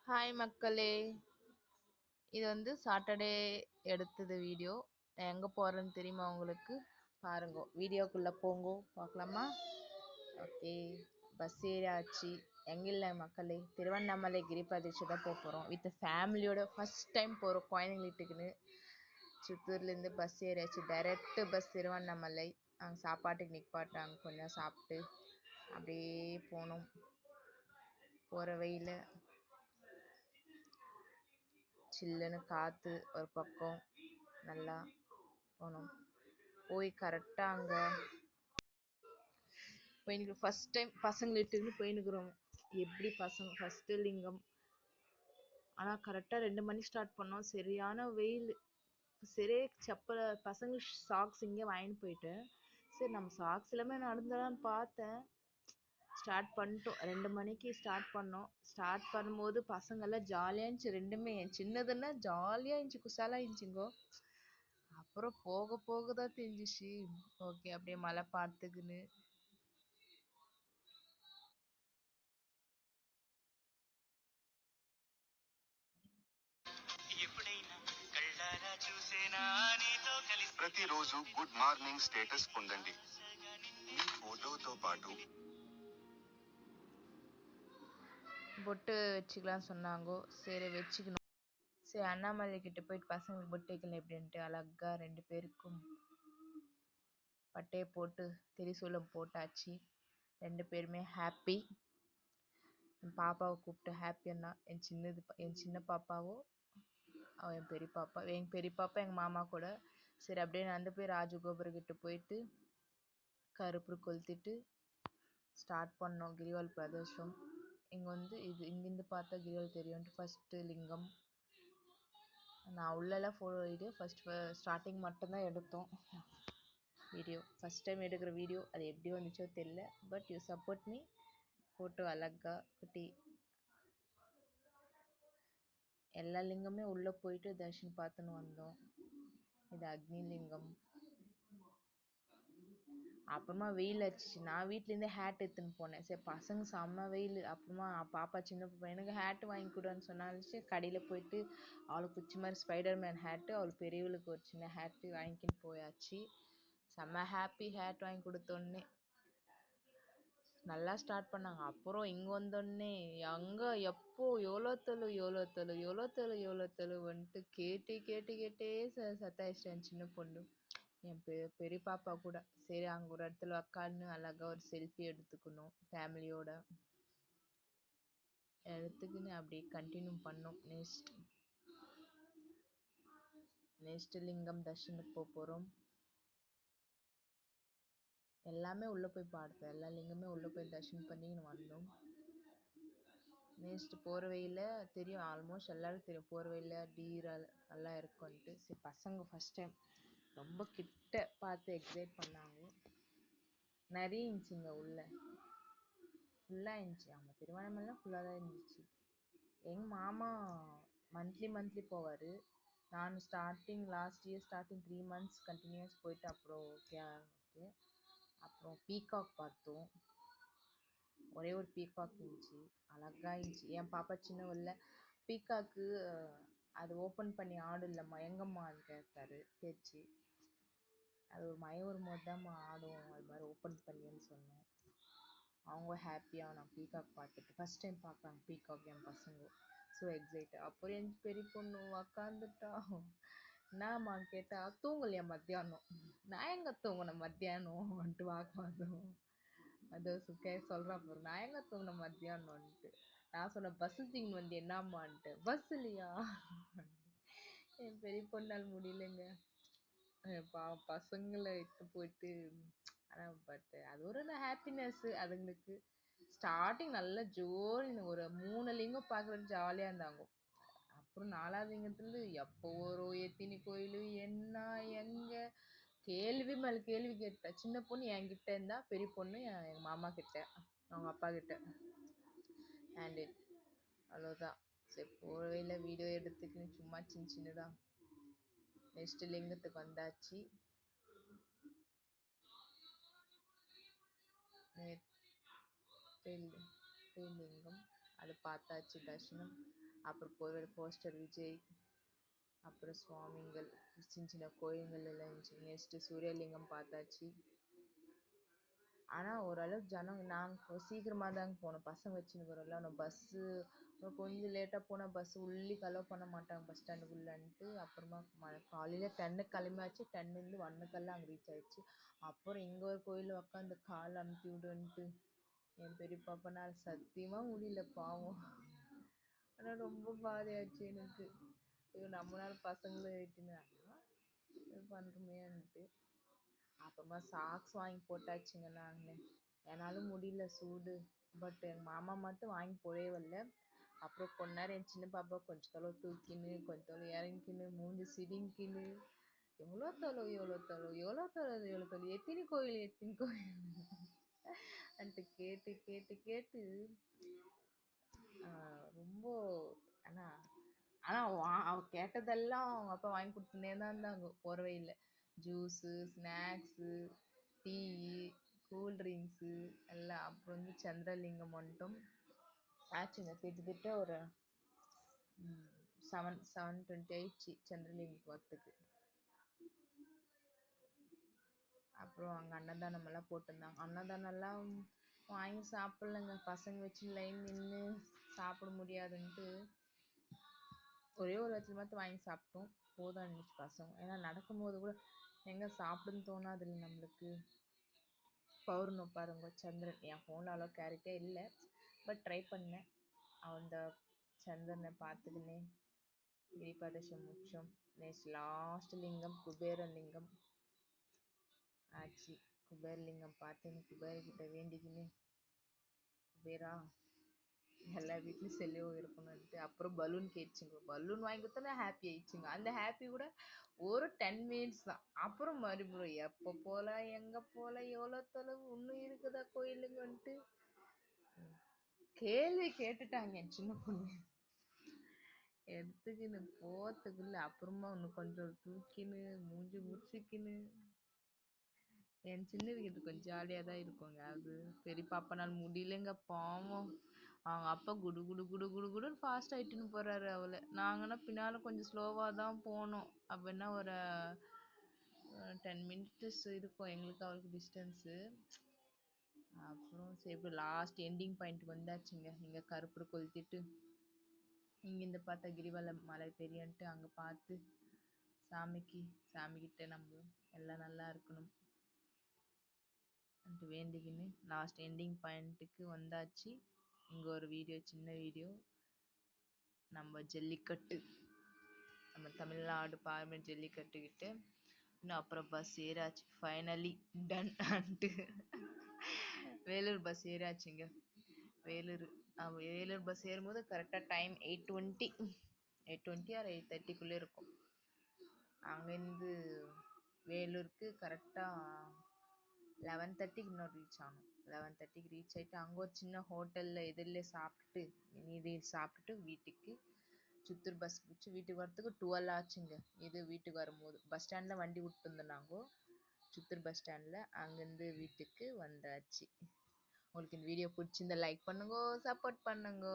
Hi மக்களே, இது வந்து சாட்டர்டே எடுத்தது வீடியோ. நான் எங்கே போகிறேன்னு தெரியுமா உங்களுக்கு? பாருங்க, வீடியோக்குள்ளே போங்கோ பார்க்கலாமா? ஓகே, பஸ் ஏறியாச்சு. எங்கே இல்லை மக்களே, திருவண்ணாமலை கிரிபாதிச்சு தான் போகிறோம். வித் ஃபேமிலியோட ஃபஸ்ட் டைம் போகிறோம் குழந்தைங்க வீட்டுக்குன்னு. சித்தூர்லேருந்து பஸ் ஏறியாச்சு, டைரக்ட் பஸ் திருவண்ணாமலை. அங்கே சாப்பாட்டுக்கு நிற்பாட்டாங்க, கொஞ்சம் சாப்பிட்டு அப்படியே போனோம். போகிற வழியில் சில்லுன்னு காற்று ஒரு பக்கம் நல்லா போனோம். போய் கரெக்டாக அங்கே போயின்னு ஃபஸ்ட் டைம் பசங்களை இட்டுன்னு போயின்னுக்குறோம். எப்படி பசங்க ஃபஸ்ட்டு லிங்கம். ஆனால் கரெக்டாக 2 மணிக்கு ஸ்டார்ட் பண்ணோம். சரியான வெயில். சரி, செப்பல் பசங்க சாக்ஸ் இங்கே வாங்கிட்டு போயிட்டேன். சரி, நம்ம சாக்ஸ் எல்லாமே நடந்தலான்னு பார்த்தேன். ஸ்டார்ட் பண்ணிட்டோம். 2 மணிக்கு ஸ்டார்ட் பண்ணோம். ஸ்டார்ட் பண்ணும்போது பசங்கள்லாம் ஜாலியாக இருந்துச்சு. ரெண்டுமே சின்னதுன்னா ஜாலியாக இருந்துச்சு, குசாலாக இருந்துச்சுங்கோ. அப்புறம் போக போக தான் தெரிஞ்சிச்சு. ஓகே, அப்படியே மழை பார்த்துக்குன்னு ప్రతిరోజు గుడ్ మార్నింగ్ స్టేటస్ పొందండి మీ ఫోటోతో పాటు பொட்டு வச்சுக்கலாம் சொன்னாங்கோ. சரி, வச்சுக்கணும். சரி, அண்ணாமலை கிட்ட போயிட்டு பசங்களுக்கு பொட்டு வைக்கல எப்படின்ட்டு அழகா 2 பேருக்கும் பட்டையை போட்டு திரிசூலம் போட்டாச்சு. 2 பேருமே ஹாப்பி. என் பாப்பாவை கூப்பிட்டு ஹாப்பின்னா என் சின்ன பாப்பாவோ என் பெரிய பாப்பா. எங்கள் பெரிய பாப்பா எங்கள் மாமா கூட. சரி, அப்படியே நடந்து போய் ராஜகோபுரக்கிட்ட போயிட்டு கருப்பு கொளுத்திட்டு ஸ்டார்ட் பண்ணோம் கிரிவல் பிரதேசம். இங்கே வந்து இங்கேருந்து பார்த்தா கிரிவல் தெரியும்ட்டு ஃபஸ்ட்டு லிங்கம். நான் உள்ளெல்லாம் வீடியோ ஸ்டார்டிங் மட்டும்தான் எடுத்தோம் வீடியோ. ஃபஸ்ட் டைம் எடுக்கிற வீடியோ. அது எப்படி வந்துச்சோ தெரியல. But you support me. Photo அழகா குட்டி எல்லா லிங்கமே உள்ளே போயிட்டு தர்ஷன் பார்த்துன்னு வந்தோம். இது அக்னி லிங்கம். அப்புறமா வெயில் அடிச்சிச்சு. நான் வீட்டிலேருந்து ஹேட் எடுத்துன்னு போனேன். சரி, பசங்க செம்ம வெயில். அப்புறமா பாப்பா சின்ன பாப்பா எனக்கு ஹேட் வாங்கி கொடுன்னு சொன்னாலும் கடையில் போயிட்டு அவளுக்கு பிடிச்ச மாதிரி ஸ்பைடர்மேன் ஹேட்டு, அவளுக்கு பெரியவளுக்கு ஒரு சின்ன ஹேட்டு வாங்கிக்கின்னு போயாச்சு. செம்ம ஹாப்பி. ஹேட் வாங்கி கொடுத்தோன்னே நல்லா ஸ்டார்ட் பண்ணாங்க. அப்புறம் இங்கே வந்தோடனே அங்கே எப்போ எவ்வளோ வந்துட்டு கேட்டே சத்தாயிச்சிட்டேன் சின்ன பொண்ணு. என் பெரிய பாப்பா கூட. சரி, அங்கே ஒரு இடத்துல உக்காந்து அழகா ஒரு செல்ஃபி எடுத்துக்கணும் ஃபேமிலியோட. எடுத்துக்கின்னு அப்படியே கண்டினியூ பண்ணோம். நெக்ஸ்ட் லிங்கம் தர்ஷனுக்கு போகிறோம். எல்லாமே உள்ளே போய் பார்த்தேன். எல்லா லிங்கமே உள்ளே போய் தர்ஷன் பண்ணி வந்தோம். நெக்ஸ்ட் போகிற வழியில் தெரியும், ஆல்மோஸ்ட் எல்லாருக்கும் தெரியும் போகிற வழியில் டீர் எல்லாம் இருக்கும்ன்ட்டு. சரி, பசங்க ஃபஸ்ட் டைம் ரொம்ப கிட்ட பார்த்து எக்ஸைட் பண்ணாங்க. நிறைய இருந்துச்சுங்க உள்ள. ஃபுல்லாக இருந்துச்சு. ஆமாம், திருவண்ணாமலைலாம் ஃபுல்லாக தான் இருந்துச்சு. எங்கள் மாமா மந்த்லி போவார். நான் last year starting 3 months continues போயிட்டு அப்புறம் ஓகே. அப்புறம் பீகாக் பார்த்தோம். ஒரே ஒரு பீகாக் இருந்துச்சு, அழகா இருந்துச்சு. என் பாப்பா சின்னவல்ல பீகாக்கு அது ஓப்பன் பண்ணி ஆடும் இல்லைம்மா, எங்கம்மா கேட்டாரு பேச்சு. அது ஒரு மயம் போது தான்மா ஆடும், அது மாதிரி ஓப்பன் பண்ணின்னு சொன்னோம். அவங்க ஹாப்பியாக நான் பீகாக் பார்த்துட்டு ஃபஸ்ட் டைம் பார்க்குறாங்க பீகாக் என் பசங்க. So excite. அப்புறம் என் பெரிய பொண்ணு உக்காந்துட்டா. என்னம்மா கேட்டா, தூங்கலையா மத்தியானம். நான் எங்கே தூங்கினேன் மத்தியானம் வந்துட்டு வாக்குவாதம். அது சொல்கிறா பாரு, நான் எங்கே தூங்கினேன் மத்தியானம்ன்ட்டு. நான் சொன்னேன் பஸ்ஸு தூங்கின்னு வந்து என்னம்மான்ட்டு. பஸ் இல்லையா. என் பெரிய பொண்ணால் முடியலைங்க. பசங்களை இட்டு போயிட்டு. ஆனால் பட் அது ஒரு ஹாப்பினஸ்ஸு அதுங்களுக்கு. ஸ்டார்டிங் நல்லா ஜோர்னு ஒரு 3 லிங்கம் பார்க்குறதுக்கு ஜாலியாக இருந்தாங்க. அப்புறம் 4வது லிங்கத்துலேருந்து எப்போ ஒரு எத்தினி கோயில் என்ன எங்கே கேள்வி மேலே கேள்வி கேட்டேன். சின்ன பொண்ணு என்கிட்ட இருந்தா, பெரிய பொண்ணு எங்கள் மாமா கிட்ட, அவங்க அப்பா கிட்ட. அண்டு அவ்வளோதான். சரி, போகிற வழியில் வீடியோ எடுத்துக்கின்னு சும்மா சின்னதாக நெக்ஸ்ட் லிங்கத்துக்கு வந்தாச்சு. லிங்கம் அது பார்த்தாச்சு தர்ஷனம். அப்புறம் போர்வேல போஸ்டர் விஜய், அப்புறம் சுவாமிங்கள், சின்ன சின்ன கோயில்கள் எல்லாம் இருந்துச்சு. நெக்ஸ்ட் சூரியலிங்கம் பார்த்தாச்சு. ஆனா ஓரளவுக்கு ஜனம் நாங்க சீக்கிரமா தாங்க போனோம். பசங்க வச்சுன்னு வரோம்ல, நம்ம பஸ்ஸு கொஞ்சம் லேட்டா போனா பஸ் உள்ளிக்கு அலோவ் பண்ண மாட்டாங்க பஸ் ஸ்டாண்டுக்குள்ளன்ட்டு. அப்புறமா காலையில 10 கிளம்பியாச்சு. 10 இருந்து 1 அங்க ரீச் ஆயிடுச்சு. அப்புறம் இங்க ஒரு கோயில்ல உட்காந்து கால் அமுத்தி விடுன்ட்டு என் பெரிய பாப்பானால சத்தியமா முடியல பாவம். ஆனா ரொம்ப பாதையாச்சு எனக்கு. ஐயோ நம்மளால பசங்களும் ஏற்றினா இது பண்றோமேன்ட்டு. அப்புறமா சாக்ஸ் வாங்கி போட்டாச்சுங்க நாங்க. என்னாலும் முடியல சூடு. பட் எங்க மாமா மட்டும் வாங்கி போடவே இல்லை. அப்புறம் கொஞ்ச நேரம் என் சின்ன பாப்பா கொஞ்ச தொலைவு தூக்கின்னு கொஞ்ச தொலைவு இறங்கிக்கின்னு மூஞ்சி சிடிங்கின்னு எவ்வளோ தொலைவு எவ்வளோ தொலைவு எவ்வளோ தொலைவு எவ்வளோ தொலைவு எத்தனை கோயில் அன்ட்டு கேட்டு கேட்டு கேட்டு ரொம்ப ஆனா ஆனா அவ கேட்டதெல்லாம் அவங்க அப்பா வாங்கி கொடுத்துனே தான் இருந்தாங்க போற வழியில. Juice, snacks, tea, cool drinks எல்லாம். அப்புறம் வந்து சந்திரலிங்கம் மட்டும் ஆச்சுங்க கிட்டத்தட்ட ஒரு 720 ஆயிடுச்சு சந்திரலிங்கம் போகிறதுக்கு. அப்புறம் அங்கே அன்னதானம் எல்லாம் போட்டிருந்தாங்க. அன்னதானம் எல்லாம் வாங்கி சாப்பிடலங்க. பசங்க வச்சு லைன் நின்று சாப்பிட முடியாதுன்ட்டு ஒரே ஒரு இடத்துல மட்டும் வாங்கி சாப்பிட்டோம். போதும் இருந்துச்சு பசங்க. ஏன்னா நடக்கும்போது கூட எங்க சாப்பிடுன்னு தோணாது இல்லை நம்மளுக்கு. பௌர்ணமி பாருங்க சந்திரன். என் ஃபோனில் அவ்வளோ கேரிட்டே இல்லை, பட் ட்ரை பண்ணேன். அந்த சந்திரனை பார்த்துக்கினே கிரிபாதேசம் முச்சம். நெக்ஸ்ட் லாஸ்ட் லிங்கம் குபேரலிங்கம் ஆச்சு. குபேரலிங்கம் பார்த்து குபேரகிட்ட வேண்டிக்கின்னு குபேரா எல்லா வீட்லயும் செல்வம் இருக்கணும்ட்டு. அப்புறம் பலூன் கேட்டுச்சுங்க. பலூன் வாங்கி கொடுத்தோன்னா ஹாப்பி ஆயிடுச்சுங்க. அந்த ஹாப்பி கூட ஒரு 10 மினிட்ஸ் தான். அப்புறம் மறுபடியும் எப்போ போல எங்க போல எவ்வளோ தொலைவு இன்னும் இருக்குதா கோயிலுங்கன்ட்டு கேள்வி கேட்டுட்டாங்க என் சின்ன பொண்ணு. எடுத்துக்கின்னு போறதுக்குள்ள அப்புறமா இன்னும் கொஞ்சம் தூக்கின்னு மூஞ்சி முடிச்சுக்கின்னு என் சின்ன வீட்டு கொஞ்சம் ஜாலியாக தான் இருக்குங்க. அது பெரிய பாப்பானால் முடியலங்க பாவம். அவங்க அப்பா குடு குடு குடு குடு குடுன்னு ஃபாஸ்ட் ஆகிட்டுன்னு போறாரு அவளை. நாங்கன்னா பின்னால கொஞ்சம் ஸ்லோவாக தான் போனோம். அப்படின்னா ஒரு 10 மினிட்ஸ் இருக்கும் எங்களுக்கு அவளுக்கு டிஸ்டன்ஸு. அப்புறம் சரி லாஸ்ட் எண்டிங் பாயிண்ட் வந்தாச்சுங்க. இங்கே கருப்பர் கொளுத்திட்டு இங்கேருந்து பார்த்தா கிரிவல மலை தெரியுன்ட்டு அங்கே பார்த்து சாமிக்கிட்ட நம்ம எல்லாம் நல்லா இருக்கணும் வேண்டிக்கின்னு லாஸ்ட் எண்டிங் பாயிண்ட்டுக்கு வந்தாச்சு. இங்கே ஒரு வீடியோ, சின்ன வீடியோ. நம்ம ஜல்லிக்கட்டு, நம்ம தமிழ்நாடு பாரம்பரிய ஜல்லிக்கட்டுக்கிட்ட இன்னும் அப்புறம் பஸ் ஏறாச்சு. Finally done onto Vellore bus ஏறாச்சுங்க. வேலூர் பஸ் ஏறும்போது கரெக்டாக டைம் 8:20 ஆர் 8:30 இருக்கும். அங்கேருந்து வேலூருக்கு கரெக்டாக 11:30 இன்னும் ரீச் ஆகணும். 11:30 ரீச் ஆகிட்டு அங்கே ஒரு சின்ன ஹோட்டலில் எதிரில் சாப்பிட்டுட்டு மீதி சாப்பிட்டுட்டு வீட்டுக்கு சித்தூர் பஸ் பிடிச்சி வீட்டுக்கு வரத்துக்கு 12 ஆச்சுங்க. இது வீட்டுக்கு வரும்போது பஸ் ஸ்டாண்டில் வண்டி விட்டுருந்தோம் சித்தூர் பஸ் ஸ்டாண்டில். அங்கேருந்து வீட்டுக்கு வந்தாச்சு. உங்களுக்கு இந்த வீடியோ பிடிச்சிருந்தா லைக் பண்ணுங்க, சப்போர்ட் பண்ணுங்க.